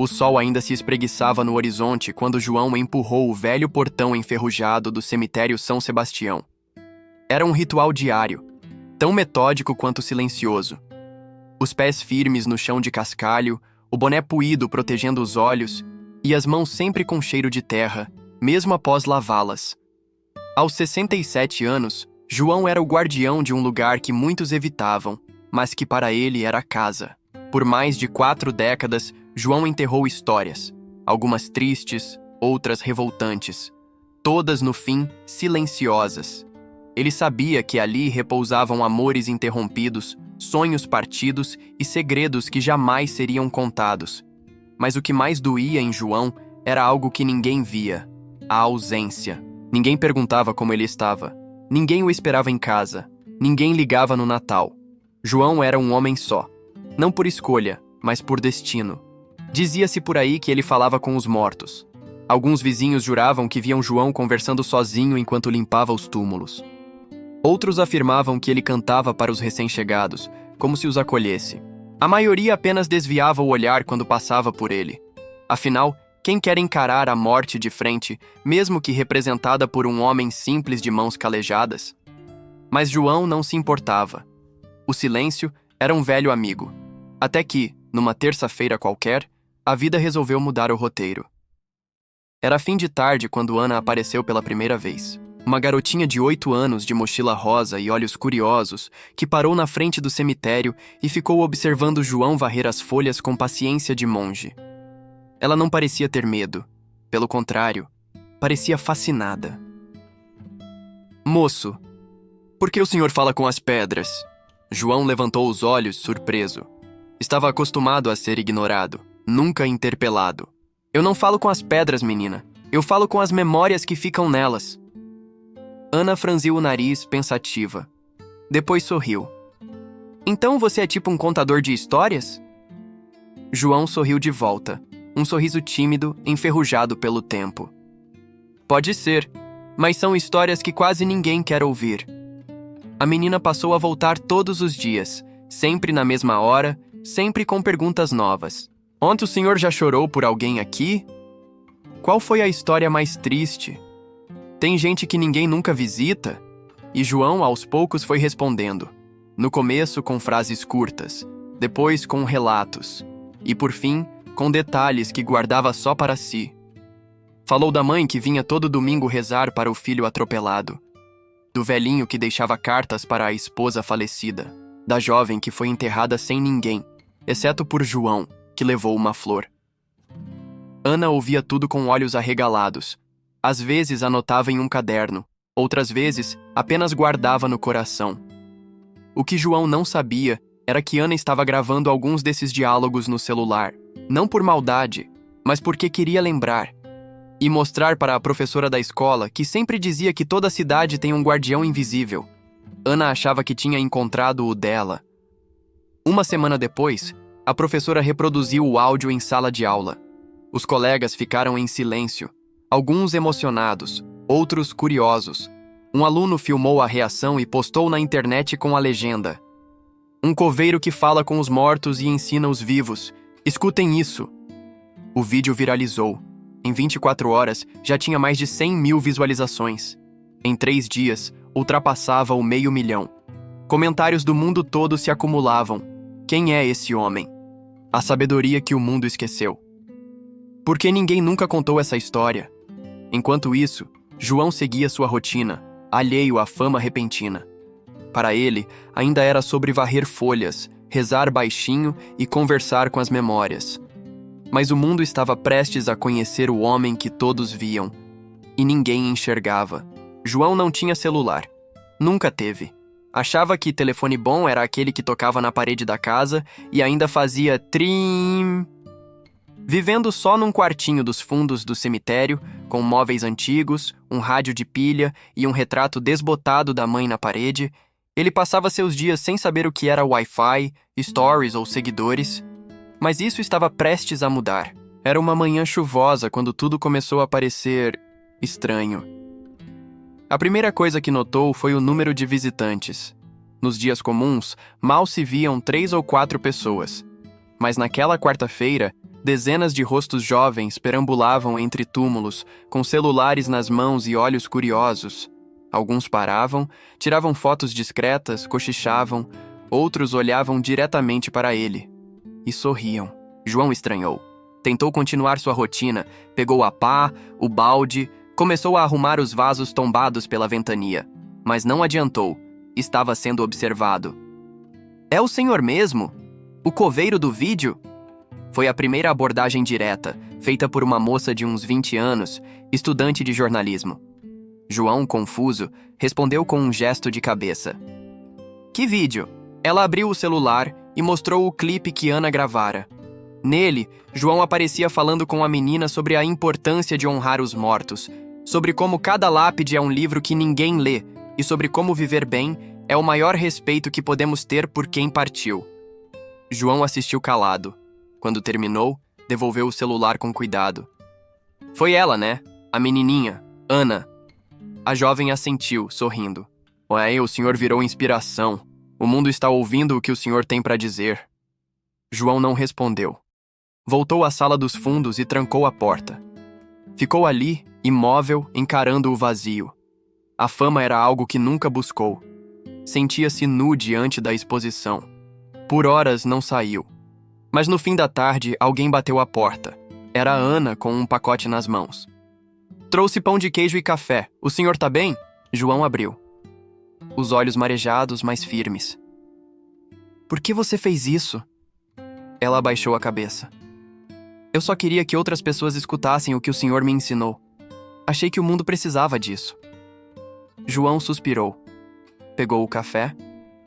O sol ainda se espreguiçava no horizonte quando João empurrou o velho portão enferrujado do cemitério São Sebastião. Era um ritual diário, tão metódico quanto silencioso. Os pés firmes no chão de cascalho, o boné puído protegendo os olhos e as mãos sempre com cheiro de terra, mesmo após lavá-las. Aos 67 anos, João era o guardião de um lugar que muitos evitavam, mas que para ele era casa. Por mais de 4 décadas, João enterrou histórias, algumas tristes, outras revoltantes, todas no fim silenciosas. Ele sabia que ali repousavam amores interrompidos, sonhos partidos e segredos que jamais seriam contados. Mas o que mais doía em João era algo que ninguém via: a ausência. Ninguém perguntava como ele estava. Ninguém o esperava em casa. Ninguém ligava no Natal. João era um homem só. Não por escolha, mas por destino. Dizia-se por aí que ele falava com os mortos. Alguns vizinhos juravam que viam João conversando sozinho enquanto limpava os túmulos. Outros afirmavam que ele cantava para os recém-chegados, como se os acolhesse. A maioria apenas desviava o olhar quando passava por ele. Afinal, quem quer encarar a morte de frente, mesmo que representada por um homem simples de mãos calejadas? Mas João não se importava. O silêncio era um velho amigo. Até que, numa terça-feira qualquer, a vida resolveu mudar o roteiro. Era fim de tarde quando Ana apareceu pela primeira vez. Uma garotinha de 8 anos de mochila rosa e olhos curiosos que parou na frente do cemitério e ficou observando João varrer as folhas com paciência de monge. Ela não parecia ter medo. Pelo contrário, parecia fascinada. "Moço, por que o senhor fala com as pedras?" João levantou os olhos, surpreso. Estava acostumado a ser ignorado, nunca interpelado. "Eu não falo com as pedras, menina. Eu falo com as memórias que ficam nelas." Ana franziu o nariz, pensativa. Depois sorriu. "Então você é tipo um contador de histórias?" João sorriu de volta, um sorriso tímido, enferrujado pelo tempo. "Pode ser, mas são histórias que quase ninguém quer ouvir." A menina passou a voltar todos os dias, sempre na mesma hora, sempre com perguntas novas. "Ontem o senhor já chorou por alguém aqui? Qual foi a história mais triste? Tem gente que ninguém nunca visita?" E João, aos poucos, foi respondendo. No começo, com frases curtas, depois com relatos, e por fim, com detalhes que guardava só para si. Falou da mãe que vinha todo domingo rezar para o filho atropelado, do velhinho que deixava cartas para a esposa falecida, da jovem que foi enterrada sem ninguém, exceto por João, que levou uma flor. Ana ouvia tudo com olhos arregalados. Às vezes anotava em um caderno, outras vezes apenas guardava no coração. O que João não sabia era que Ana estava gravando alguns desses diálogos no celular, não por maldade, mas porque queria lembrar e mostrar para a professora da escola, que sempre dizia que toda cidade tem um guardião invisível. Ana achava que tinha encontrado o dela. Uma semana depois, a professora reproduziu o áudio em sala de aula. Os colegas ficaram em silêncio, alguns emocionados, outros curiosos. Um aluno filmou a reação e postou na internet com a legenda: "Um coveiro que fala com os mortos e ensina os vivos. Escutem isso." O vídeo viralizou. Em 24 horas, já tinha mais de 100 mil visualizações. Em 3 dias, ultrapassava o 500.000. Comentários do mundo todo se acumulavam. Quem é esse homem? A sabedoria que o mundo esqueceu. Por que ninguém nunca contou essa história? Enquanto isso, João seguia sua rotina, alheio à fama repentina. Para ele, ainda era sobre varrer folhas, rezar baixinho e conversar com as memórias. Mas o mundo estava prestes a conhecer o homem que todos viam. E ninguém enxergava. João não tinha celular. Nunca teve. Achava que telefone bom era aquele que tocava na parede da casa e ainda fazia trim. Vivendo só num quartinho dos fundos do cemitério, com móveis antigos, um rádio de pilha e um retrato desbotado da mãe na parede, ele passava seus dias sem saber o que era Wi-Fi, stories ou seguidores. Mas isso estava prestes a mudar. Era uma manhã chuvosa quando tudo começou a parecer estranho. A primeira coisa que notou foi o número de visitantes. Nos dias comuns, mal se viam 3 ou 4 pessoas. Mas naquela quarta-feira, Dezenas de rostos jovens perambulavam entre túmulos, com celulares nas mãos e olhos curiosos. Alguns paravam, tiravam fotos discretas, cochichavam, outros olhavam diretamente para ele. E sorriam. João estranhou. Tentou continuar sua rotina, pegou a pá, o balde, começou a arrumar os vasos tombados pela ventania. Mas não adiantou. Estava sendo observado. É o senhor mesmo? O coveiro do vídeo? Foi a primeira abordagem direta, feita por uma moça de uns 20 anos, estudante de jornalismo. João, confuso, respondeu com um gesto de cabeça. Que vídeo? Ela abriu o celular e mostrou o clipe que Ana gravara. Nele, João aparecia falando com a menina sobre a importância de honrar os mortos, sobre como cada lápide é um livro que ninguém lê e sobre como viver bem é o maior respeito que podemos ter por quem partiu. João assistiu calado. Quando terminou, devolveu o celular com cuidado. Foi ela, né? A menininha, Ana. A jovem assentiu, sorrindo. Ué, o senhor virou inspiração. O mundo está ouvindo o que o senhor tem para dizer. João não respondeu. Voltou à sala dos fundos e trancou a porta. Ficou ali, imóvel, encarando o vazio. A fama era algo que nunca buscou. Sentia-se nu diante da exposição. Por horas não saiu. Mas no fim da tarde, alguém bateu à porta. Era a Ana com um pacote nas mãos. Trouxe pão de queijo e café. O senhor tá bem? João abriu. Os olhos marejados, mas firmes. Por que você fez isso? Ela abaixou a cabeça. Eu só queria que outras pessoas escutassem o que o senhor me ensinou. Achei que o mundo precisava disso. João suspirou. Pegou o café,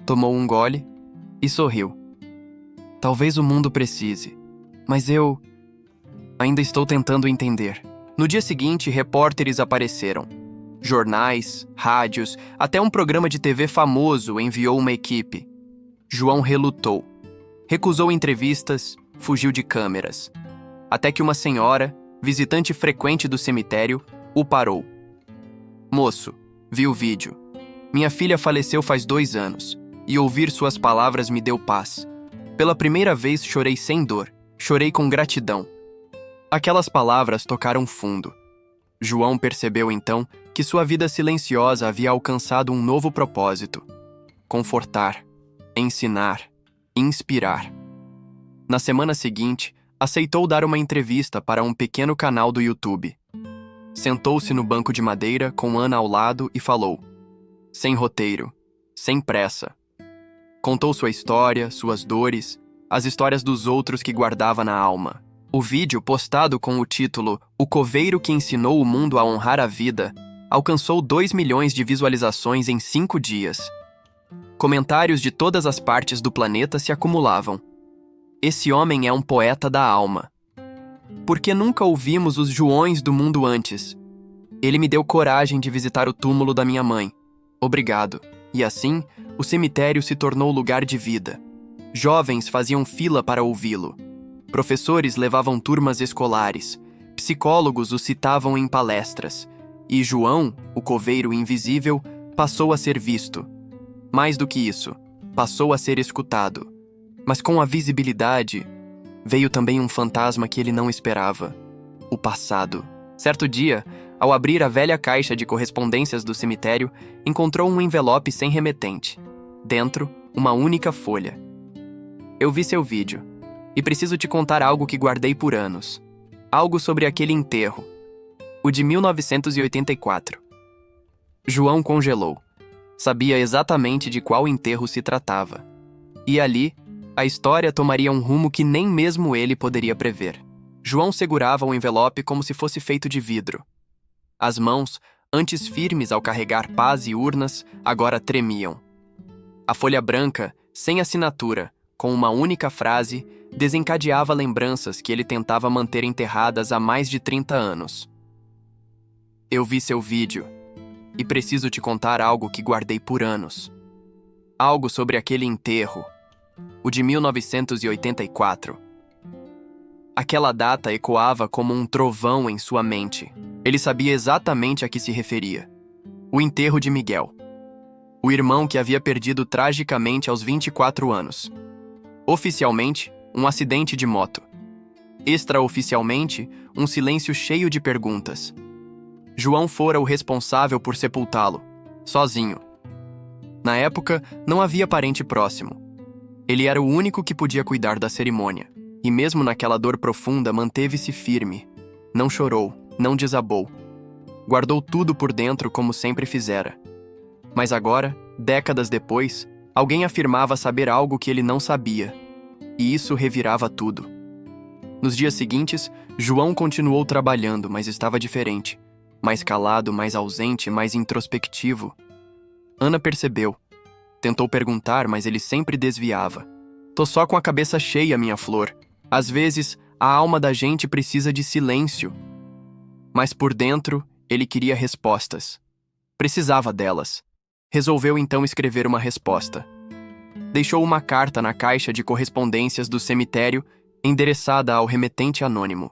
tomou um gole e sorriu. Talvez o mundo precise, mas eu ainda estou tentando entender. No dia seguinte, repórteres apareceram. Jornais, rádios, até um programa de TV famoso enviou uma equipe. João relutou. Recusou entrevistas, fugiu de câmeras. Até que uma senhora, visitante frequente do cemitério, o parou. Moço, vi o vídeo. Minha filha faleceu faz 2 anos, e ouvir suas palavras me deu paz. Pela primeira vez chorei sem dor, chorei com gratidão. Aquelas palavras tocaram fundo. João percebeu então que sua vida silenciosa havia alcançado um novo propósito: confortar, ensinar, inspirar. Na semana seguinte, aceitou dar uma entrevista para um pequeno canal do YouTube. Sentou-se no banco de madeira com Ana ao lado e falou. Sem roteiro, sem pressa. Contou sua história, suas dores, as histórias dos outros que guardava na alma. O vídeo, postado com o título O Coveiro que Ensinou o Mundo a Honrar a Vida, alcançou 2 milhões de visualizações em 5 dias. Comentários de todas as partes do planeta se acumulavam. Esse homem é um poeta da alma. Por que nunca ouvimos os Joões do mundo antes? Ele me deu coragem de visitar o túmulo da minha mãe. Obrigado. E assim, o cemitério se tornou lugar de vida. Jovens faziam fila para ouvi-lo. Professores levavam turmas escolares. Psicólogos o citavam em palestras. E João, o coveiro invisível, passou a ser visto. Mais do que isso, passou a ser escutado. Mas com a visibilidade, veio também um fantasma que ele não esperava. O passado. Certo dia, ao abrir a velha caixa de correspondências do cemitério, encontrou um envelope sem remetente. Dentro, uma única folha. Eu vi seu vídeo, e preciso te contar algo que guardei por anos. Algo sobre aquele enterro. O de 1984. João congelou. Sabia exatamente de qual enterro se tratava. E ali, a história tomaria um rumo que nem mesmo ele poderia prever. João segurava o envelope como se fosse feito de vidro. As mãos, antes firmes ao carregar pás e urnas, agora tremiam. A folha branca, sem assinatura, com uma única frase, desencadeava lembranças que ele tentava manter enterradas há mais de 30 anos. Eu vi seu vídeo, e preciso te contar algo que guardei por anos. Algo sobre aquele enterro, o de 1984. Aquela data ecoava como um trovão em sua mente. Ele sabia exatamente a que se referia. O enterro de Miguel. O irmão que havia perdido tragicamente aos 24 anos. Oficialmente, um acidente de moto. Extraoficialmente, um silêncio cheio de perguntas. João fora o responsável por sepultá-lo, sozinho. Na época, não havia parente próximo. Ele era o único que podia cuidar da cerimônia, e mesmo naquela dor profunda manteve-se firme. Não chorou, não desabou. Guardou tudo por dentro como sempre fizera. Mas agora, décadas depois, alguém afirmava saber algo que ele não sabia, e isso revirava tudo. Nos dias seguintes, João continuou trabalhando, mas estava diferente. Mais calado, mais ausente, mais introspectivo. Ana percebeu. Tentou perguntar, mas ele sempre desviava. Tô só com a cabeça cheia, minha flor. Às vezes, a alma da gente precisa de silêncio. Mas por dentro, ele queria respostas. Precisava delas. Resolveu então escrever uma resposta. Deixou uma carta na caixa de correspondências do cemitério, endereçada ao remetente anônimo.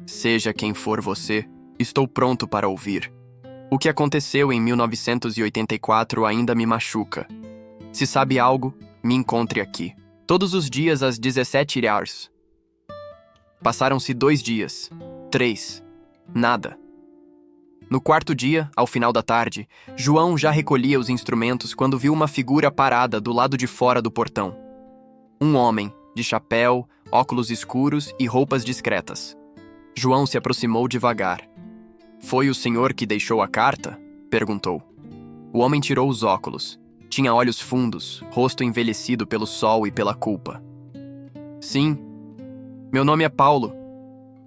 Seja quem for você, estou pronto para ouvir. O que aconteceu em 1984 ainda me machuca. Se sabe algo, me encontre aqui. Todos os dias às 17 horas. Passaram-se 2 dias. 3. Nada. No quarto dia, ao final da tarde, João já recolhia os instrumentos quando viu uma figura parada do lado de fora do portão. Um homem, de chapéu, óculos escuros e roupas discretas. João se aproximou devagar. Foi o senhor que deixou a carta? Perguntou. O homem tirou os óculos. Tinha olhos fundos, rosto envelhecido pelo sol e pela culpa. Sim. Meu nome é Paulo.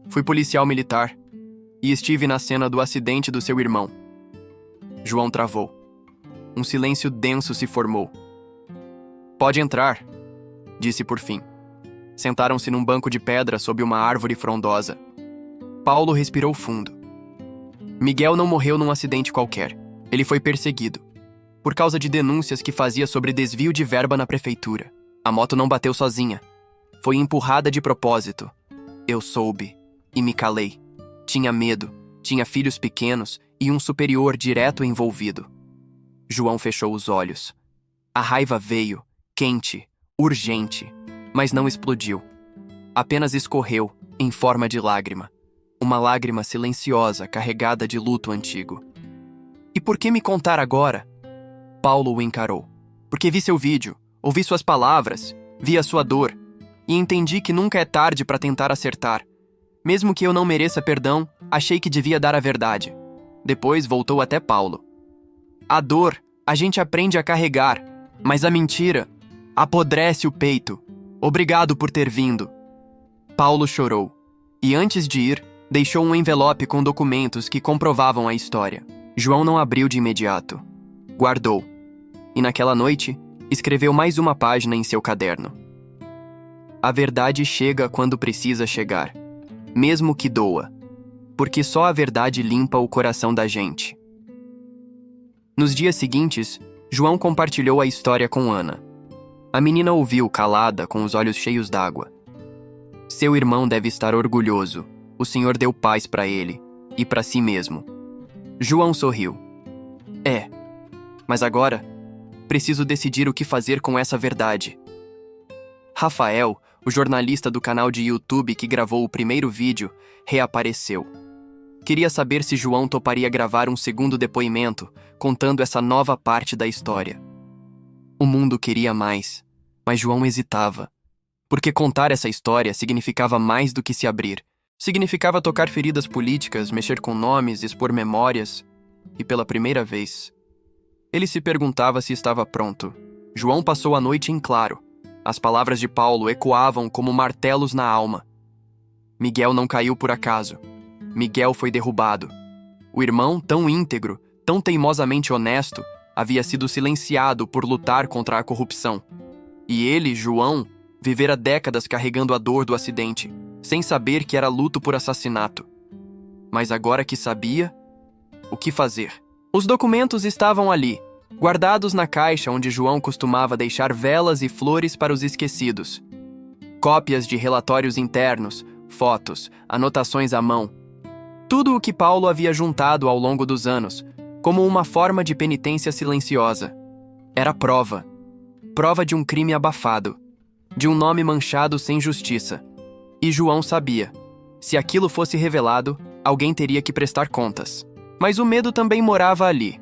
Fui policial militar. E estive na cena do acidente do seu irmão. João travou. Um silêncio denso se formou. Pode entrar, disse por fim. Sentaram-se num banco de pedra sob uma árvore frondosa. Paulo respirou fundo. Miguel não morreu num acidente qualquer. Ele foi perseguido. Por causa de denúncias que fazia sobre desvio de verba na prefeitura. A moto não bateu sozinha. Foi empurrada de propósito. Eu soube. E me calei. Tinha medo, tinha filhos pequenos e um superior direto envolvido. João fechou os olhos. A raiva veio, quente, urgente, mas não explodiu. Apenas escorreu, em forma de lágrima. Uma lágrima silenciosa, carregada de luto antigo. E por que me contar agora? Paulo o encarou. Porque vi seu vídeo, ouvi suas palavras, vi a sua dor, e entendi que nunca é tarde para tentar acertar. Mesmo que eu não mereça perdão, achei que devia dar a verdade. Depois voltou até Paulo. A dor, a gente aprende a carregar, mas a mentira apodrece o peito. Obrigado por ter vindo. Paulo chorou. E antes de ir, deixou um envelope com documentos que comprovavam a história. João não abriu de imediato. Guardou. E naquela noite, escreveu mais uma página em seu caderno. A verdade chega quando precisa chegar. Mesmo que doa, porque só a verdade limpa o coração da gente. Nos dias seguintes, João compartilhou a história com Ana. A menina ouviu calada, com os olhos cheios d'água. Seu irmão deve estar orgulhoso. O Senhor deu paz para ele e para si mesmo. João sorriu. Mas agora, preciso decidir o que fazer com essa verdade. Rafael, o jornalista do canal de YouTube que gravou o primeiro vídeo, reapareceu. Queria saber se João toparia gravar um segundo depoimento, contando essa nova parte da história. O mundo queria mais, mas João hesitava. Porque contar essa história significava mais do que se abrir. Significava tocar feridas políticas, mexer com nomes, expor memórias. E pela primeira vez, ele se perguntava se estava pronto. João passou a noite em claro. As palavras de Paulo ecoavam como martelos na alma. Miguel não caiu por acaso. Miguel foi derrubado. O irmão, tão íntegro, tão teimosamente honesto, havia sido silenciado por lutar contra a corrupção. E ele, João, vivera décadas carregando a dor do acidente, sem saber que era luto por assassinato. Mas agora que sabia, o que fazer? Os documentos estavam ali, guardados na caixa onde João costumava deixar velas e flores para os esquecidos. Cópias de relatórios internos, fotos, anotações à mão. Tudo o que Paulo havia juntado ao longo dos anos, como uma forma de penitência silenciosa. Era prova. Prova de um crime abafado. De um nome manchado sem justiça. E João sabia. Se aquilo fosse revelado, alguém teria que prestar contas. Mas o medo também morava ali.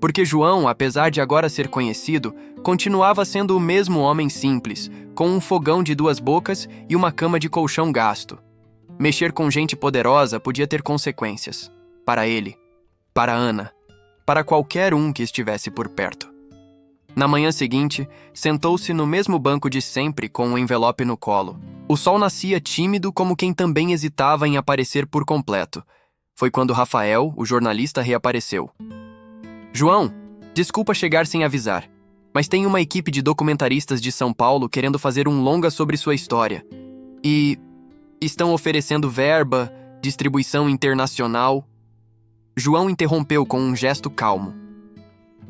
Porque João, apesar de agora ser conhecido, continuava sendo o mesmo homem simples, com um fogão de 2 bocas e uma cama de colchão gasto. Mexer com gente poderosa podia ter consequências. Para ele, para Ana, para qualquer um que estivesse por perto. Na manhã seguinte, sentou-se no mesmo banco de sempre com o envelope no colo. O sol nascia tímido como quem também hesitava em aparecer por completo. Foi quando Rafael, o jornalista, reapareceu. João, desculpa chegar sem avisar, mas tem uma equipe de documentaristas de São Paulo querendo fazer um longa sobre sua história. E estão oferecendo verba, distribuição internacional. João interrompeu com um gesto calmo.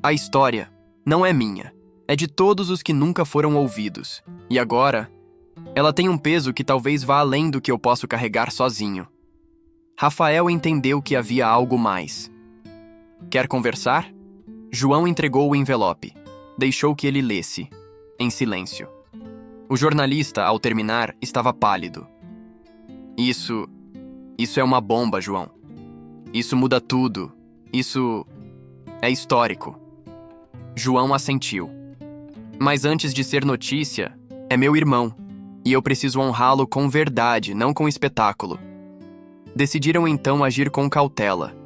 A história não é minha, é de todos os que nunca foram ouvidos. E agora, ela tem um peso que talvez vá além do que eu posso carregar sozinho. Rafael entendeu que havia algo mais. Quer conversar? João entregou o envelope. Deixou que ele lesse, em silêncio. O jornalista, ao terminar, estava pálido. Isso é uma bomba, João. Isso muda tudo. Isso é histórico. João assentiu. Mas antes de ser notícia, é meu irmão, e eu preciso honrá-lo com verdade, não com espetáculo. Decidiram então agir com cautela.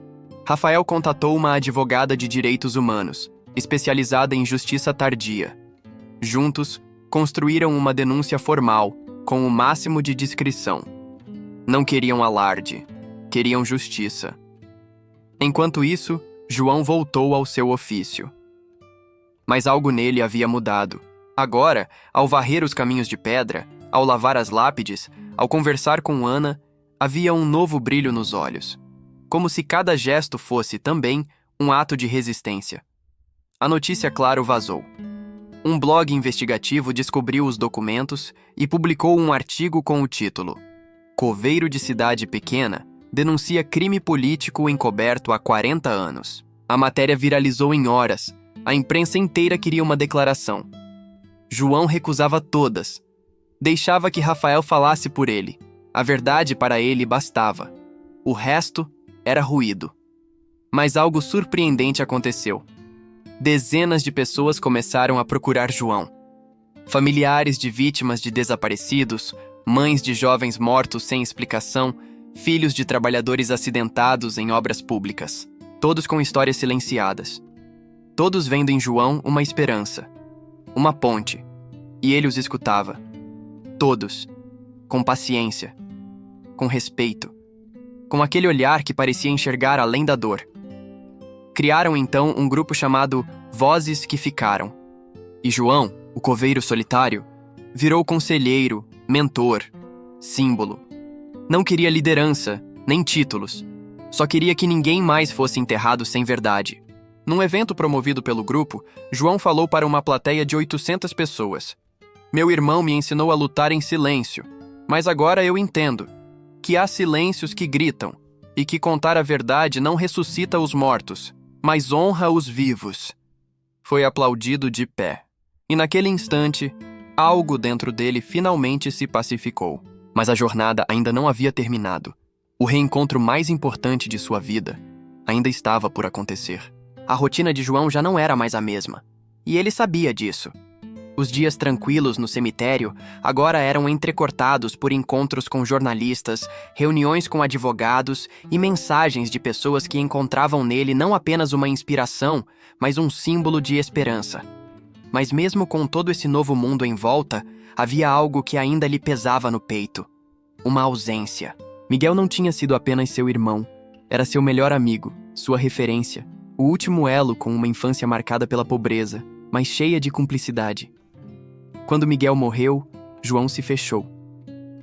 Rafael contatou uma advogada de direitos humanos, especializada em justiça tardia. Juntos, construíram uma denúncia formal, com o máximo de discrição. Não queriam alarde, queriam justiça. Enquanto isso, João voltou ao seu ofício. Mas algo nele havia mudado. Agora, ao varrer os caminhos de pedra, ao lavar as lápides, ao conversar com Ana, havia um novo brilho nos olhos. Como se cada gesto fosse, também, um ato de resistência. A notícia, claro, vazou. Um blog investigativo descobriu os documentos e publicou um artigo com o título Coveiro de Cidade Pequena denuncia crime político encoberto há 40 anos. A matéria viralizou em horas. A imprensa inteira queria uma declaração. João recusava todas. Deixava que Rafael falasse por ele. A verdade para ele bastava. O resto era ruído. Mas algo surpreendente aconteceu. Dezenas de pessoas começaram a procurar João. Familiares de vítimas de desaparecidos, mães de jovens mortos sem explicação, filhos de trabalhadores acidentados em obras públicas. Todos com histórias silenciadas. Todos vendo em João uma esperança. Uma ponte. E ele os escutava. Todos. Com paciência. Com respeito. Com aquele olhar que parecia enxergar além da dor. Criaram então um grupo chamado Vozes que Ficaram. E João, o coveiro solitário, virou conselheiro, mentor, símbolo. Não queria liderança, nem títulos. Só queria que ninguém mais fosse enterrado sem verdade. Num evento promovido pelo grupo, João falou para uma plateia de 800 pessoas. Meu irmão me ensinou a lutar em silêncio, mas agora eu entendo que há silêncios que gritam e que contar a verdade não ressuscita os mortos, mas honra os vivos. Foi aplaudido de pé. E naquele instante, algo dentro dele finalmente se pacificou. Mas a jornada ainda não havia terminado. O reencontro mais importante de sua vida ainda estava por acontecer. A rotina de João já não era mais a mesma. E ele sabia disso. Os dias tranquilos no cemitério agora eram entrecortados por encontros com jornalistas, reuniões com advogados e mensagens de pessoas que encontravam nele não apenas uma inspiração, mas um símbolo de esperança. Mas mesmo com todo esse novo mundo em volta, havia algo que ainda lhe pesava no peito. Uma ausência. Miguel não tinha sido apenas seu irmão. Era seu melhor amigo, sua referência, o último elo com uma infância marcada pela pobreza, mas cheia de cumplicidade. Quando Miguel morreu, João se fechou.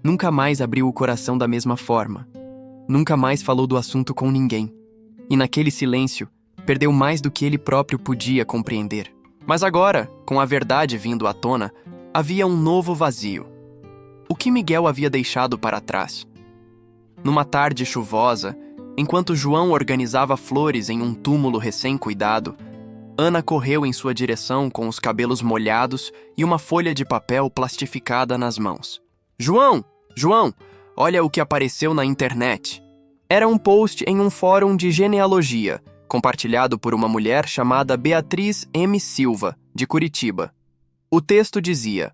Nunca mais abriu o coração da mesma forma. Nunca mais falou do assunto com ninguém. E naquele silêncio, perdeu mais do que ele próprio podia compreender. Mas agora, com a verdade vindo à tona, havia um novo vazio. O que Miguel havia deixado para trás? Numa tarde chuvosa, enquanto João organizava flores em um túmulo recém-cuidado, Ana correu em sua direção com os cabelos molhados e uma folha de papel plastificada nas mãos. João! João! olha o que apareceu na internet. Era um post em um fórum de genealogia, compartilhado por uma mulher chamada Beatriz M. Silva, de Curitiba. O texto dizia: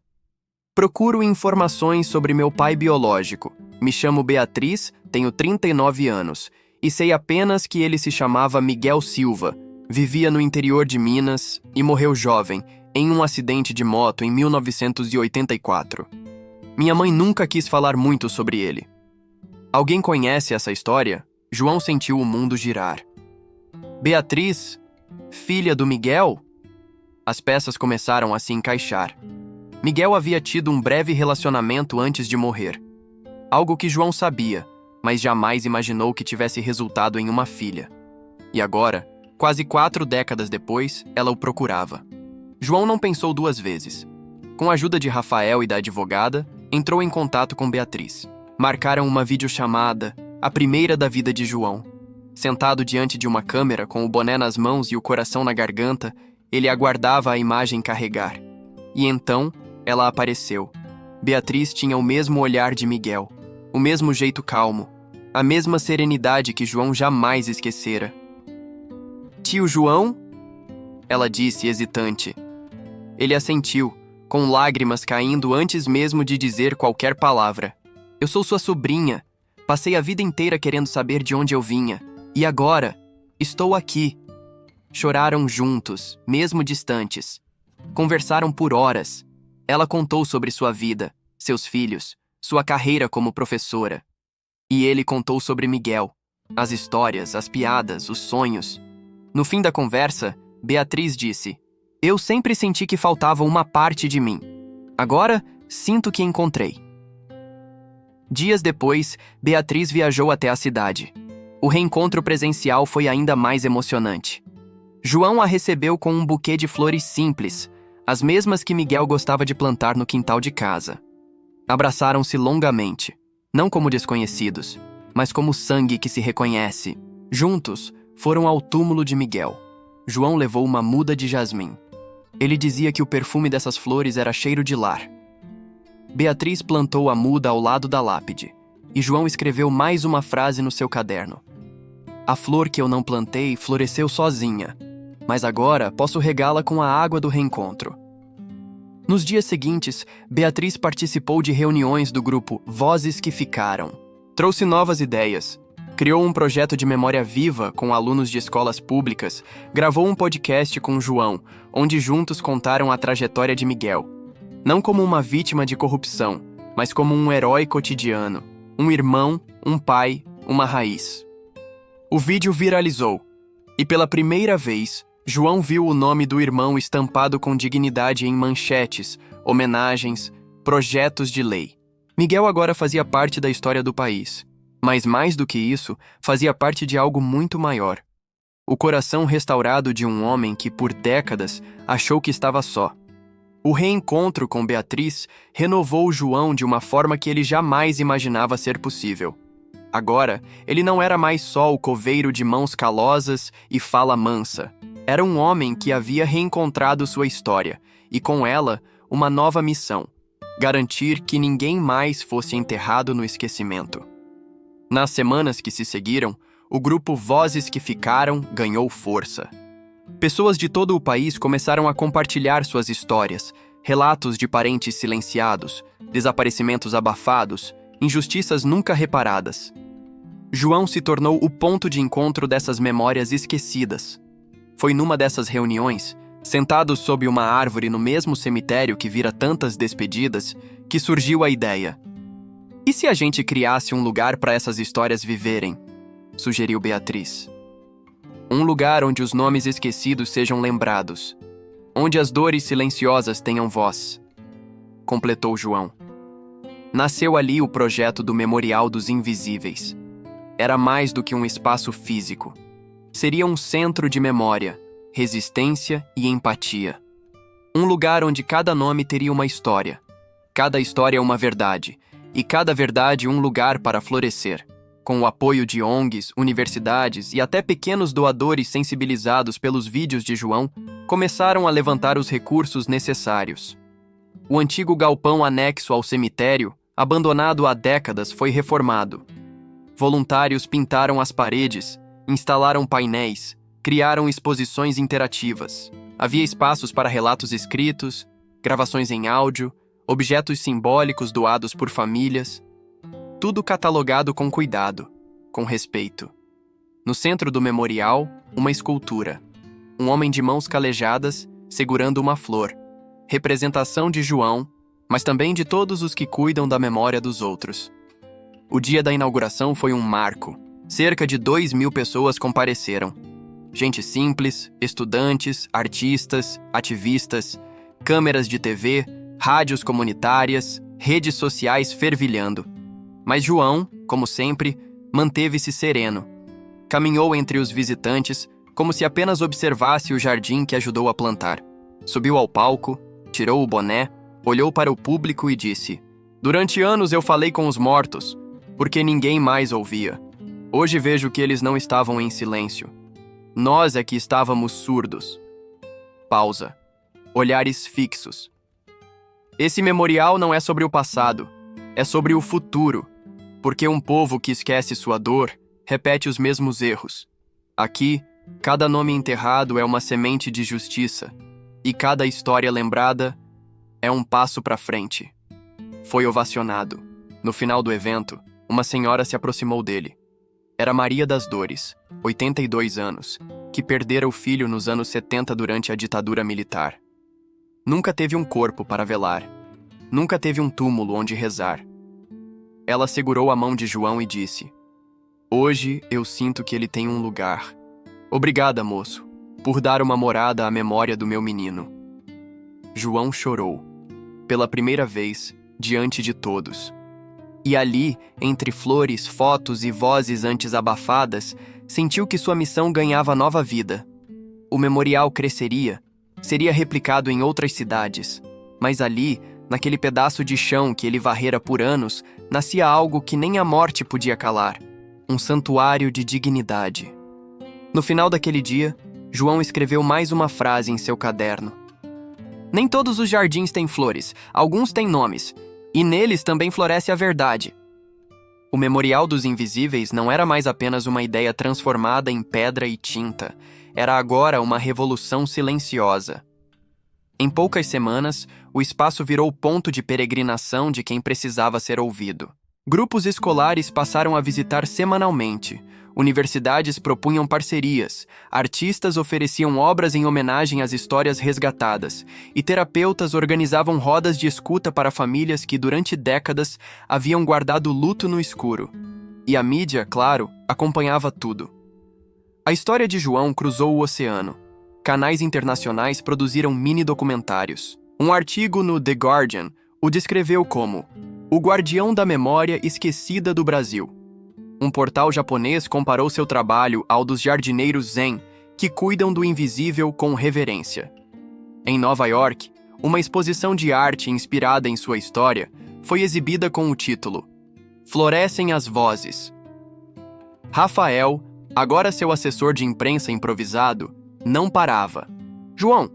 procuro informações sobre meu pai biológico. Me chamo Beatriz, tenho 39 anos, e sei apenas que ele se chamava Miguel Silva, vivia no interior de Minas e morreu jovem, em um acidente de moto em 1984. Minha mãe nunca quis falar muito sobre ele. Alguém conhece essa história? João sentiu o mundo girar. Beatriz? Filha do Miguel? As peças começaram a se encaixar. Miguel havia tido um breve relacionamento antes de morrer. Algo que João sabia, mas jamais imaginou que tivesse resultado em uma filha. E agora, quase 4 décadas depois, ela o procurava. João não pensou 2 vezes. Com a ajuda de Rafael e da advogada, entrou em contato com Beatriz. Marcaram uma videochamada, a primeira da vida de João. Sentado diante de uma câmera, com o boné nas mãos e o coração na garganta, ele aguardava a imagem carregar. E então, ela apareceu. Beatriz tinha o mesmo olhar de Miguel, o mesmo jeito calmo, a mesma serenidade que João jamais esquecera. Tio João? Ela disse, hesitante. Ele assentiu, com lágrimas caindo antes mesmo de dizer qualquer palavra. Eu sou sua sobrinha. Passei a vida inteira querendo saber de onde eu vinha. E agora, estou aqui. Choraram juntos, mesmo distantes. Conversaram por horas. Ela contou sobre sua vida, seus filhos, sua carreira como professora. E ele contou sobre Miguel, as histórias, as piadas, os sonhos. No fim da conversa, Beatriz disse: eu sempre senti que faltava uma parte de mim. Agora, sinto que encontrei. Dias depois, Beatriz viajou até a cidade. O reencontro presencial foi ainda mais emocionante. João a recebeu com um buquê de flores simples, as mesmas que Miguel gostava de plantar no quintal de casa. Abraçaram-se longamente, não como desconhecidos, mas como sangue que se reconhece. Juntos, foram ao túmulo de Miguel. João levou uma muda de jasmim. Ele dizia que o perfume dessas flores era cheiro de lar. Beatriz plantou a muda ao lado da lápide, e João escreveu mais uma frase no seu caderno. A flor que eu não plantei floresceu sozinha, mas agora posso regá-la com a água do reencontro. Nos dias seguintes, Beatriz participou de reuniões do grupo Vozes que Ficaram. Trouxe novas ideias, criou um projeto de memória viva com alunos de escolas públicas, gravou um podcast com João, onde juntos contaram a trajetória de Miguel. Não como uma vítima de corrupção, mas como um herói cotidiano, um irmão, um pai, uma raiz. O vídeo viralizou, e pela primeira vez, João viu o nome do irmão estampado com dignidade em manchetes, homenagens, projetos de lei. Miguel agora fazia parte da história do país, mas mais do que isso, fazia parte de algo muito maior. O coração restaurado de um homem que, por décadas, achou que estava só. O reencontro com Beatriz renovou João de uma forma que ele jamais imaginava ser possível. Agora, ele não era mais só o coveiro de mãos calosas e fala mansa. Era um homem que havia reencontrado sua história, e com ela, uma nova missão: garantir que ninguém mais fosse enterrado no esquecimento. Nas semanas que se seguiram, o grupo Vozes que Ficaram ganhou força. Pessoas de todo o país começaram a compartilhar suas histórias, relatos de parentes silenciados, desaparecimentos abafados, injustiças nunca reparadas. João se tornou o ponto de encontro dessas memórias esquecidas. Foi numa dessas reuniões, sentados sob uma árvore no mesmo cemitério que vira tantas despedidas, que surgiu a ideia. E se a gente criasse um lugar para essas histórias viverem? Sugeriu Beatriz. Um lugar onde os nomes esquecidos sejam lembrados, onde as dores silenciosas tenham voz, completou João. Nasceu ali o projeto do Memorial dos Invisíveis. Era mais do que um espaço físico. Seria um centro de memória, resistência e empatia. Um lugar onde cada nome teria uma história, cada história uma verdade, e cada verdade um lugar para florescer. Com o apoio de ONGs, universidades e até pequenos doadores sensibilizados pelos vídeos de João, começaram a levantar os recursos necessários. O antigo galpão anexo ao cemitério abandonado há décadas, foi reformado. Voluntários pintaram as paredes, instalaram painéis, criaram exposições interativas. Havia espaços para relatos escritos, gravações em áudio, objetos simbólicos doados por famílias. Tudo catalogado com cuidado, com respeito. No centro do memorial, uma escultura. Um homem de mãos calejadas, segurando uma flor. Representação de João, mas também de todos os que cuidam da memória dos outros. O dia da inauguração foi um marco. Cerca de 2.000 pessoas compareceram. Gente simples, estudantes, artistas, ativistas, câmeras de TV, rádios comunitárias, redes sociais fervilhando. Mas João, como sempre, manteve-se sereno. Caminhou entre os visitantes como se apenas observasse o jardim que ajudou a plantar. Subiu ao palco, tirou o boné, olhou para o público e disse: "Durante anos eu falei com os mortos, porque ninguém mais ouvia. Hoje vejo que eles não estavam em silêncio. Nós é que estávamos surdos." Pausa. Olhares fixos. Esse memorial não é sobre o passado, é sobre o futuro, porque um povo que esquece sua dor repete os mesmos erros. Aqui, cada nome enterrado é uma semente de justiça, e cada história lembrada é um passo para frente. Foi ovacionado. No final do evento, uma senhora se aproximou dele. Era Maria das Dores, 82 anos, que perdera o filho nos anos 70 durante a ditadura militar. Nunca teve um corpo para velar. Nunca teve um túmulo onde rezar. Ela segurou a mão de João e disse: "Hoje eu sinto que ele tem um lugar. Obrigada, moço, por dar uma morada à memória do meu menino." João chorou, pela primeira vez, diante de todos. E ali, entre flores, fotos e vozes antes abafadas, sentiu que sua missão ganhava nova vida. O memorial cresceria, seria replicado em outras cidades, mas ali, naquele pedaço de chão que ele varrera por anos, nascia algo que nem a morte podia calar: um santuário de dignidade. No final daquele dia, João escreveu mais uma frase em seu caderno. Nem todos os jardins têm flores, alguns têm nomes, e neles também floresce a verdade. O Memorial dos Invisíveis não era mais apenas uma ideia transformada em pedra e tinta, era agora uma revolução silenciosa. Em poucas semanas, o espaço virou ponto de peregrinação de quem precisava ser ouvido. Grupos escolares passaram a visitar semanalmente, universidades propunham parcerias, artistas ofereciam obras em homenagem às histórias resgatadas, e terapeutas organizavam rodas de escuta para famílias que, durante décadas, haviam guardado luto no escuro. E a mídia, claro, acompanhava tudo. A história de João cruzou o oceano. Canais internacionais produziram mini-documentários. Um artigo no The Guardian o descreveu como "o guardião da memória esquecida do Brasil." Um portal japonês comparou seu trabalho ao dos jardineiros zen, que cuidam do invisível com reverência. Em Nova York, uma exposição de arte inspirada em sua história foi exibida com o título "Florescem as Vozes." Rafael, agora seu assessor de imprensa improvisado, não parava. "João,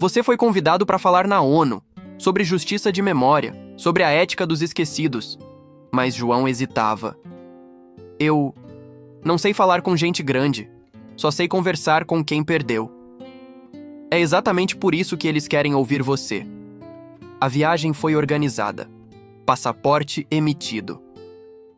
você foi convidado para falar na ONU, sobre justiça de memória, sobre a ética dos esquecidos." Mas João hesitava. "Eu não sei falar com gente grande, só sei conversar com quem perdeu." "É exatamente por isso que eles querem ouvir você." A viagem foi organizada. Passaporte emitido.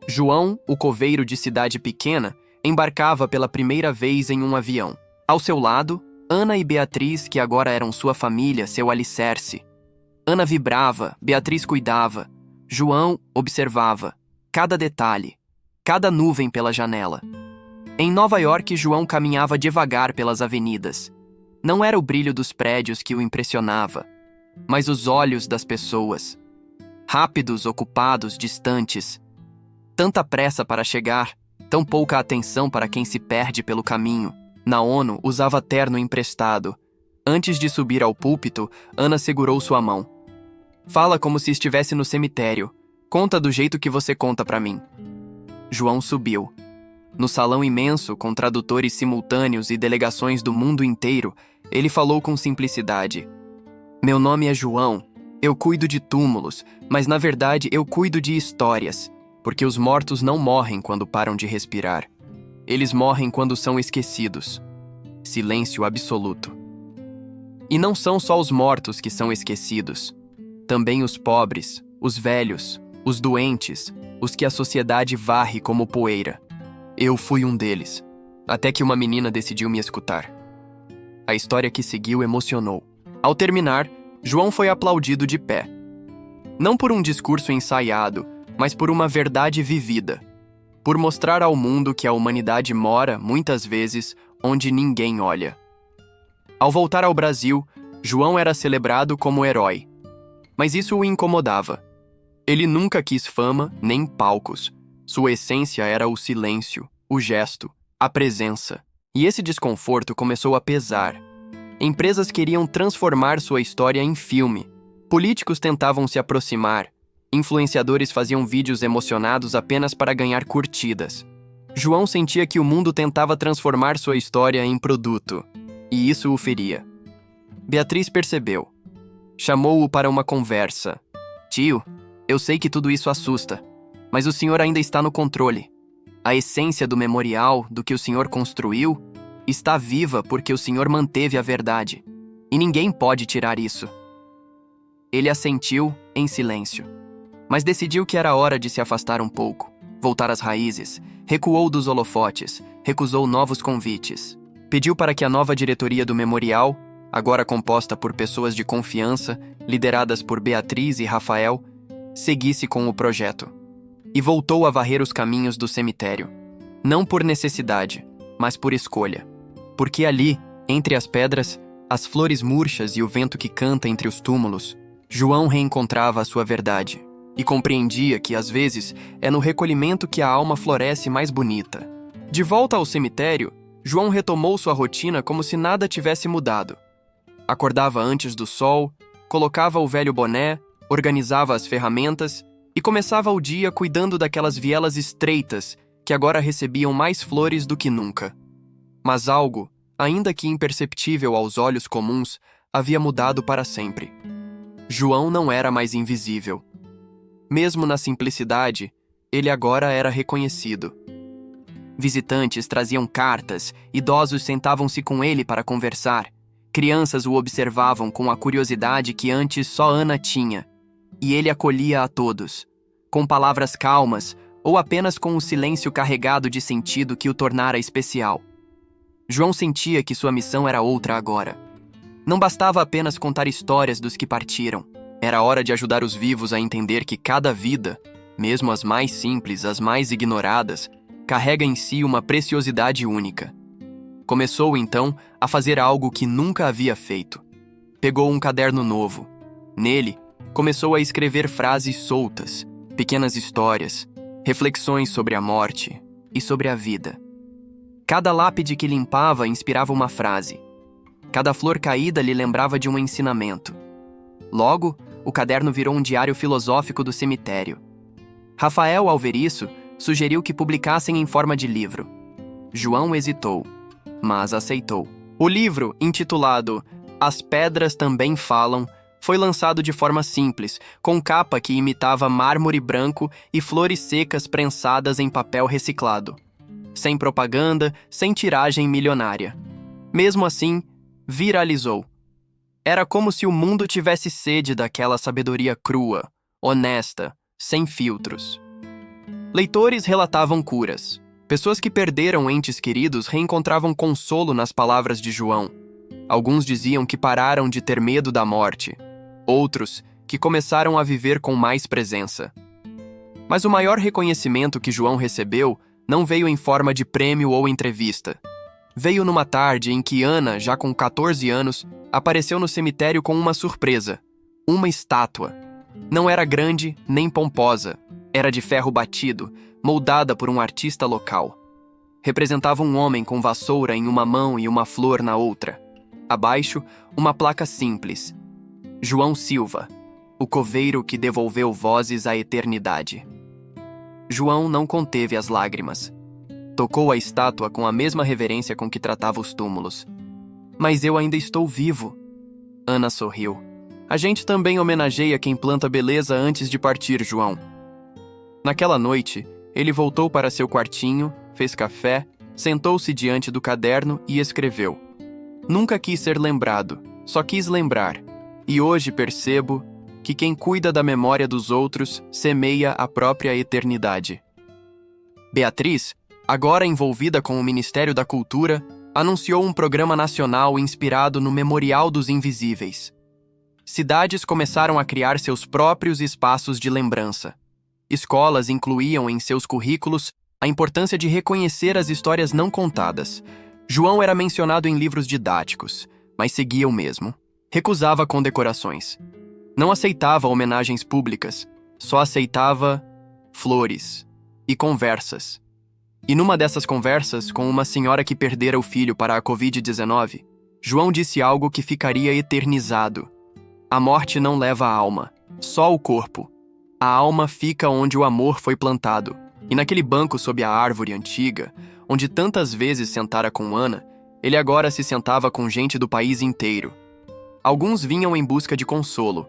João, o coveiro de cidade pequena, embarcava pela primeira vez em um avião. Ao seu lado, Ana e Beatriz, que agora eram sua família, seu alicerce. Ana vibrava, Beatriz cuidava. João observava cada detalhe, cada nuvem pela janela. Em Nova York, João caminhava devagar pelas avenidas. Não era o brilho dos prédios que o impressionava, mas os olhos das pessoas. Rápidos, ocupados, distantes. Tanta pressa para chegar, tão pouca atenção para quem se perde pelo caminho. Na ONU, usava terno emprestado. Antes de subir ao púlpito, Ana segurou sua mão. "Fala como se estivesse no cemitério. Conta do jeito que você conta para mim." João subiu. No salão imenso, com tradutores simultâneos e delegações do mundo inteiro, ele falou com simplicidade. "Meu nome é João, Eu cuido de túmulos, mas na verdade eu cuido de histórias, porque os mortos não morrem quando param de respirar. Eles morrem quando são esquecidos. Silêncio absoluto. E não são só os mortos que são esquecidos. Também os pobres, os velhos, os doentes, os que a sociedade varre como poeira. Eu fui um deles, até que uma menina decidiu me escutar. A história que seguiu emocionou. Ao terminar, João foi aplaudido de pé. Não por um discurso ensaiado, mas por uma verdade vivida. Por mostrar ao mundo que a humanidade mora, muitas vezes, onde ninguém olha. Ao voltar ao Brasil, João era celebrado como herói. Mas isso o incomodava. Ele nunca quis fama nem palcos. Sua essência era o silêncio, o gesto, a presença. E esse desconforto começou a pesar. Empresas queriam transformar sua história em filme. Políticos tentavam se aproximar. Influenciadores faziam vídeos emocionados apenas para ganhar curtidas. João sentia que o mundo tentava transformar sua história em produto. E isso o feria. Beatriz percebeu. Chamou-o para uma conversa. Tio, eu sei que tudo isso assusta, mas o senhor ainda está no controle. A essência do memorial, do que o senhor construiu, está viva porque o senhor manteve a verdade. E ninguém pode tirar isso. Ele assentiu em silêncio, mas decidiu que era hora de se afastar um pouco, voltar às raízes, recuou dos holofotes, recusou novos convites. Pediu para que a nova diretoria do memorial, agora composta por pessoas de confiança, lideradas por Beatriz e Rafael, seguisse com o projeto. E voltou a varrer os caminhos do cemitério. Não por necessidade, mas por escolha. Porque ali, entre as pedras, as flores murchas e o vento que canta entre os túmulos, João reencontrava a sua verdade. E compreendia que, às vezes, é no recolhimento que a alma floresce mais bonita. De volta ao cemitério, João retomou sua rotina como se nada tivesse mudado. Acordava antes do sol, colocava o velho boné, organizava as ferramentas e começava o dia cuidando daquelas vielas estreitas que agora recebiam mais flores do que nunca. Mas algo, ainda que imperceptível aos olhos comuns, havia mudado para sempre. João não era mais invisível. Mesmo na simplicidade, ele agora era reconhecido. Visitantes traziam cartas, idosos sentavam-se com ele para conversar. Crianças o observavam com a curiosidade que antes só Ana tinha. E ele acolhia a todos, com palavras calmas ou apenas com o silêncio carregado de sentido que o tornara especial. João sentia que sua missão era outra agora. Não bastava apenas contar histórias dos que partiram. Era hora de ajudar os vivos a entender que cada vida, mesmo as mais simples, as mais ignoradas, carrega em si uma preciosidade única. Começou, então, a fazer algo que nunca havia feito. Pegou um caderno novo. Nele, começou a escrever frases soltas, pequenas histórias, reflexões sobre a morte e sobre a vida. Cada lápide que limpava inspirava uma frase. Cada flor caída lhe lembrava de um ensinamento. Logo, o caderno virou um diário filosófico do cemitério. Rafael, ao ver isso, sugeriu que publicassem em forma de livro. João hesitou, mas aceitou. O livro, intitulado As Pedras Também Falam, foi lançado de forma simples, com capa que imitava mármore branco e flores secas prensadas em papel reciclado. Sem propaganda, sem tiragem milionária. Mesmo assim, viralizou. Era como se o mundo tivesse sede daquela sabedoria crua, honesta, sem filtros. Leitores relatavam curas. Pessoas que perderam entes queridos reencontravam consolo nas palavras de João. Alguns diziam que pararam de ter medo da morte. Outros, que começaram a viver com mais presença. Mas o maior reconhecimento que João recebeu não veio em forma de prêmio ou entrevista. Veio numa tarde em que Ana, já com 14 anos, apareceu no cemitério com uma surpresa. Uma estátua. Não era grande nem pomposa. Era de ferro batido, moldada por um artista local. Representava um homem com vassoura em uma mão e uma flor na outra. Abaixo, uma placa simples. João Silva, o coveiro que devolveu vozes à eternidade. João não conteve as lágrimas. Tocou a estátua com a mesma reverência com que tratava os túmulos. Mas eu ainda estou vivo. Ana sorriu. A gente também homenageia quem planta beleza antes de partir, João. Naquela noite, ele voltou para seu quartinho, fez café, sentou-se diante do caderno e escreveu. Nunca quis ser lembrado, só quis lembrar. E hoje percebo que quem cuida da memória dos outros semeia a própria eternidade. Beatriz, agora envolvida com o Ministério da Cultura, anunciou um programa nacional inspirado no Memorial dos Invisíveis. Cidades começaram a criar seus próprios espaços de lembrança. Escolas incluíam em seus currículos a importância de reconhecer as histórias não contadas. João era mencionado em livros didáticos, mas seguia o mesmo. Recusava condecorações. Não aceitava homenagens públicas, só aceitava flores e conversas. E numa dessas conversas, com uma senhora que perdera o filho para a Covid-19, João disse algo que ficaria eternizado. A morte não leva a alma, só o corpo. A alma fica onde o amor foi plantado. E naquele banco sob a árvore antiga, onde tantas vezes sentara com Ana, ele agora se sentava com gente do país inteiro. Alguns vinham em busca de consolo,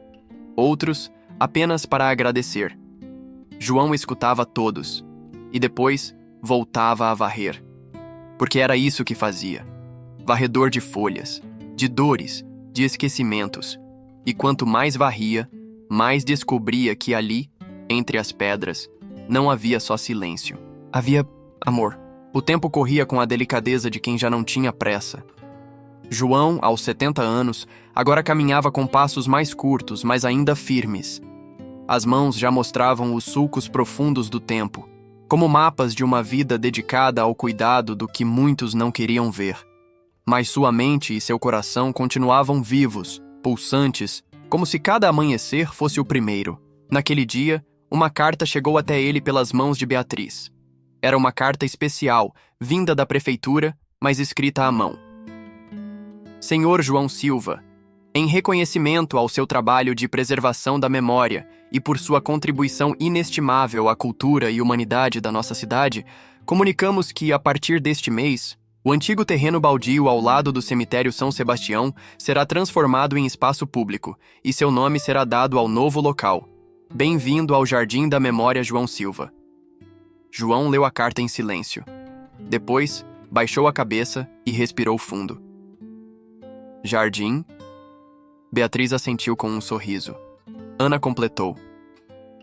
outros apenas para agradecer. João escutava todos, e depois voltava a varrer. Porque era isso que fazia. Varredor de folhas, de dores, de esquecimentos. E quanto mais varria, mais descobria que ali, entre as pedras, não havia só silêncio. Havia amor. O tempo corria com a delicadeza de quem já não tinha pressa. João, aos 70 anos, agora caminhava com passos mais curtos, mas ainda firmes. As mãos já mostravam os sulcos profundos do tempo, como mapas de uma vida dedicada ao cuidado do que muitos não queriam ver. Mas sua mente e seu coração continuavam vivos, pulsantes, como se cada amanhecer fosse o primeiro. Naquele dia, uma carta chegou até ele pelas mãos de Beatriz. Era uma carta especial, vinda da prefeitura, mas escrita à mão. Senhor João Silva, em reconhecimento ao seu trabalho de preservação da memória e por sua contribuição inestimável à cultura e humanidade da nossa cidade, comunicamos que, a partir deste mês, o antigo terreno baldio ao lado do cemitério São Sebastião será transformado em espaço público e seu nome será dado ao novo local. Bem-vindo ao Jardim da Memória João Silva. João leu a carta em silêncio. Depois, baixou a cabeça e respirou fundo. Jardim? Beatriz assentiu com um sorriso. Ana completou.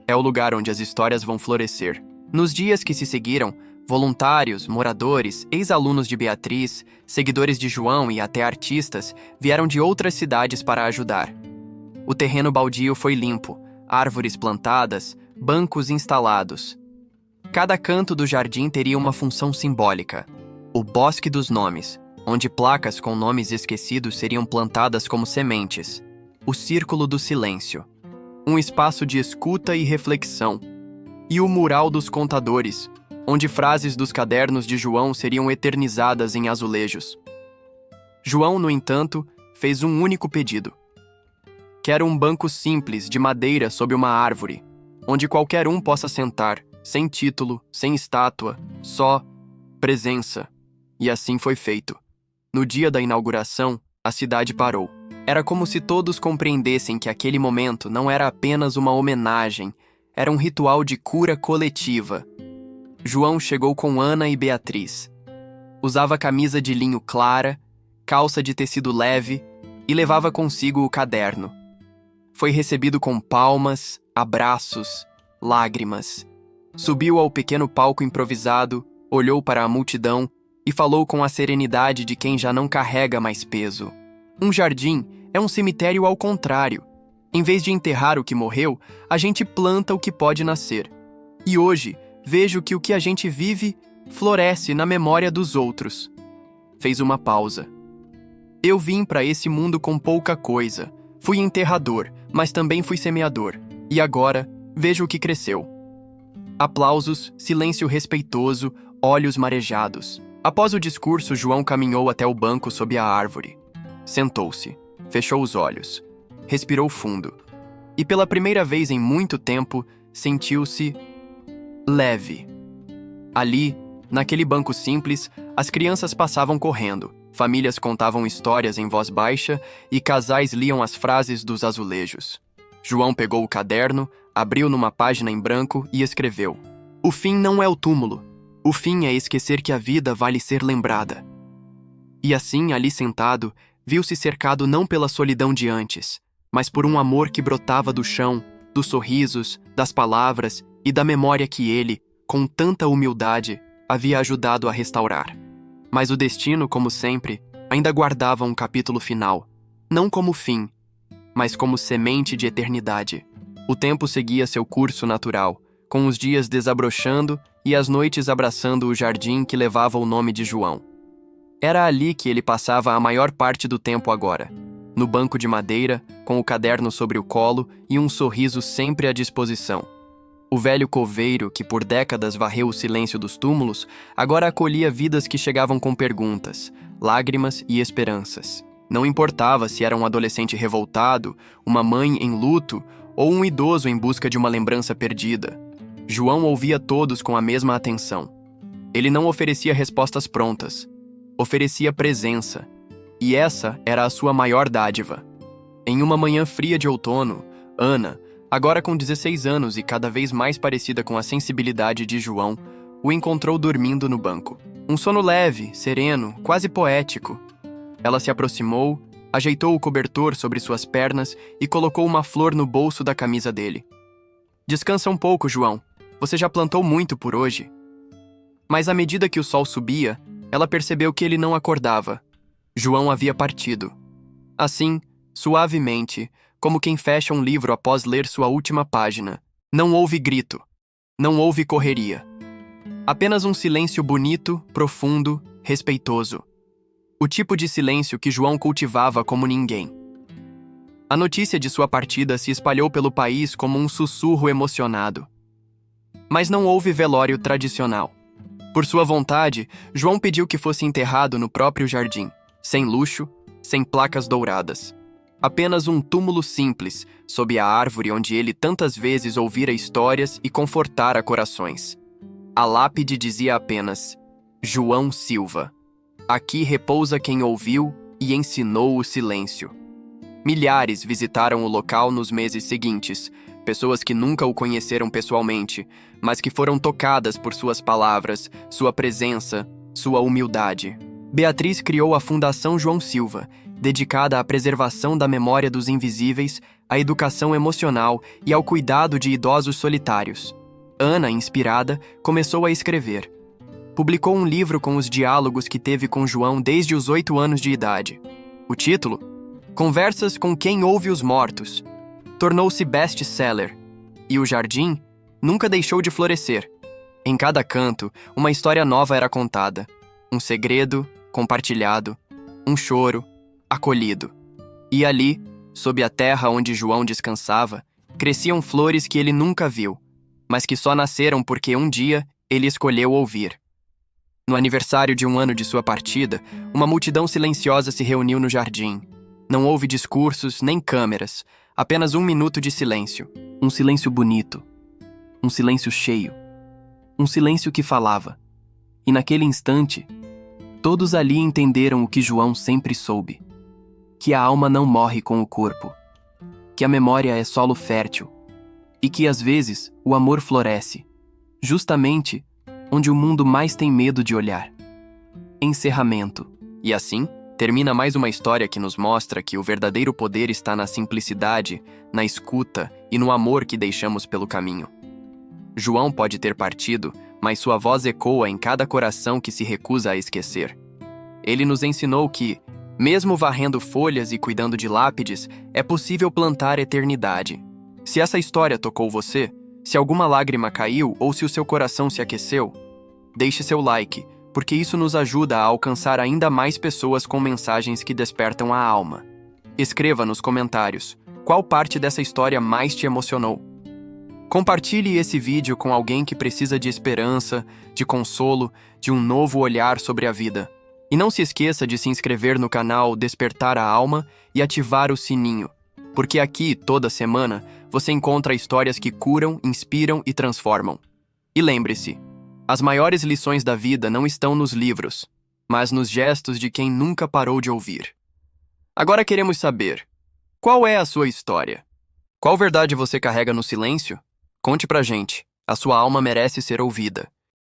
É o lugar onde as histórias vão florescer. Nos dias que se seguiram, voluntários, moradores, ex-alunos de Beatriz, seguidores de João e até artistas vieram de outras cidades para ajudar. O terreno baldio foi limpo, árvores plantadas, bancos instalados. Cada canto do jardim teria uma função simbólica. O Bosque dos Nomes, onde placas com nomes esquecidos seriam plantadas como sementes. O Círculo do Silêncio, um espaço de escuta e reflexão. E o Mural dos Contadores, onde frases dos cadernos de João seriam eternizadas em azulejos. João, no entanto, fez um único pedido. Quero um banco simples de madeira sob uma árvore, onde qualquer um possa sentar, sem título, sem estátua, só presença. E assim foi feito. No dia da inauguração, a cidade parou. Era como se todos compreendessem que aquele momento não era apenas uma homenagem, era um ritual de cura coletiva. João chegou com Ana e Beatriz. Usava camisa de linho clara, calça de tecido leve e levava consigo o caderno. Foi recebido com palmas, abraços, lágrimas. Subiu ao pequeno palco improvisado, olhou para a multidão e falou com a serenidade de quem já não carrega mais peso. Um jardim é um cemitério ao contrário. Em vez de enterrar o que morreu, a gente planta o que pode nascer. E hoje, vejo que o que a gente vive floresce na memória dos outros. Fez uma pausa. Eu vim para esse mundo com pouca coisa. Fui enterrador, mas também fui semeador. E agora, vejo o que cresceu. Aplausos, silêncio respeitoso, olhos marejados. Após o discurso, João caminhou até o banco sob a árvore. Sentou-se, fechou os olhos, respirou fundo. E pela primeira vez em muito tempo, sentiu-se leve. Ali, naquele banco simples, as crianças passavam correndo, Famílias contavam histórias em voz baixa e casais liam as frases dos azulejos. João pegou o caderno, abriu numa página em branco e escreveu: "O fim não é o túmulo. O fim é esquecer que a vida vale ser lembrada." E assim, ali sentado, viu-se cercado não pela solidão de antes, mas por um amor que brotava do chão, dos sorrisos, das palavras e da memória que ele, com tanta humildade, havia ajudado a restaurar. Mas o destino, como sempre, ainda guardava um capítulo final, não como fim, mas como semente de eternidade. O tempo seguia seu curso natural, com os dias desabrochando e as noites abraçando o jardim que levava o nome de João. Era ali que ele passava a maior parte do tempo agora, no banco de madeira, com o caderno sobre o colo e um sorriso sempre à disposição. O velho coveiro, que por décadas varreu o silêncio dos túmulos, agora acolhia vidas que chegavam com perguntas, lágrimas e esperanças. Não importava se era um adolescente revoltado, uma mãe em luto ou um idoso em busca de uma lembrança perdida. João ouvia todos com a mesma atenção. Ele não oferecia respostas prontas, oferecia presença, e essa era a sua maior dádiva. Em uma manhã fria de outono, Ana, agora com 16 anos e cada vez mais parecida com a sensibilidade de João, o encontrou dormindo no banco. Um sono leve, sereno, quase poético. Ela se aproximou, ajeitou o cobertor sobre suas pernas e colocou uma flor no bolso da camisa dele. "Descansa um pouco, João. Você já plantou muito por hoje." Mas à medida que o sol subia, ela percebeu que ele não acordava. João havia partido. Assim, suavemente, como quem fecha um livro após ler sua última página, não houve grito, não houve correria. Apenas um silêncio bonito, profundo, respeitoso. O tipo de silêncio que João cultivava como ninguém. A notícia de sua partida se espalhou pelo país como um sussurro emocionado. Mas não houve velório tradicional. Por sua vontade, João pediu que fosse enterrado no próprio jardim, sem luxo, sem placas douradas. Apenas um túmulo simples, sob a árvore onde ele tantas vezes ouvira histórias e confortara corações. A lápide dizia apenas: João Silva. Aqui repousa quem ouviu e ensinou o silêncio. Milhares visitaram o local nos meses seguintes, pessoas que nunca o conheceram pessoalmente, mas que foram tocadas por suas palavras, sua presença, sua humildade. Beatriz criou a Fundação João Silva, dedicada à preservação da memória dos invisíveis, à educação emocional e ao cuidado de idosos solitários. Ana, inspirada, começou a escrever. Publicou um livro com os diálogos que teve com João desde os 8 anos de idade. O título, Conversas com Quem Ouve os Mortos, tornou-se best-seller, e o jardim nunca deixou de florescer. Em cada canto, uma história nova era contada, um segredo compartilhado, um choro acolhido. E ali, sob a terra onde João descansava, cresciam flores que ele nunca viu, mas que só nasceram porque um dia ele escolheu ouvir. No aniversário de 1 ano de sua partida, uma multidão silenciosa se reuniu no jardim. Não houve discursos nem câmeras, apenas 1 minuto de silêncio. Um silêncio bonito, um silêncio cheio, um silêncio que falava. E naquele instante, todos ali entenderam o que João sempre soube: que a alma não morre com o corpo, que a memória é solo fértil e que às vezes o amor floresce, justamente onde o mundo mais tem medo de olhar. Encerramento. E assim, termina mais uma história que nos mostra que o verdadeiro poder está na simplicidade, na escuta e no amor que deixamos pelo caminho. João pode ter partido, mas sua voz ecoa em cada coração que se recusa a esquecer. Ele nos ensinou que, mesmo varrendo folhas e cuidando de lápides, é possível plantar eternidade. Se essa história tocou você, se alguma lágrima caiu ou se o seu coração se aqueceu, deixe seu like, porque isso nos ajuda a alcançar ainda mais pessoas com mensagens que despertam a alma. Escreva nos comentários qual parte dessa história mais te emocionou. Compartilhe esse vídeo com alguém que precisa de esperança, de consolo, de um novo olhar sobre a vida. E não se esqueça de se inscrever no canal Despertar a Alma e ativar o sininho, porque aqui, toda semana, você encontra histórias que curam, inspiram e transformam. E lembre-se, as maiores lições da vida não estão nos livros, mas nos gestos de quem nunca parou de ouvir. Agora queremos saber: qual é a sua história? Qual verdade você carrega no silêncio? Conte pra gente. A sua alma merece ser ouvida.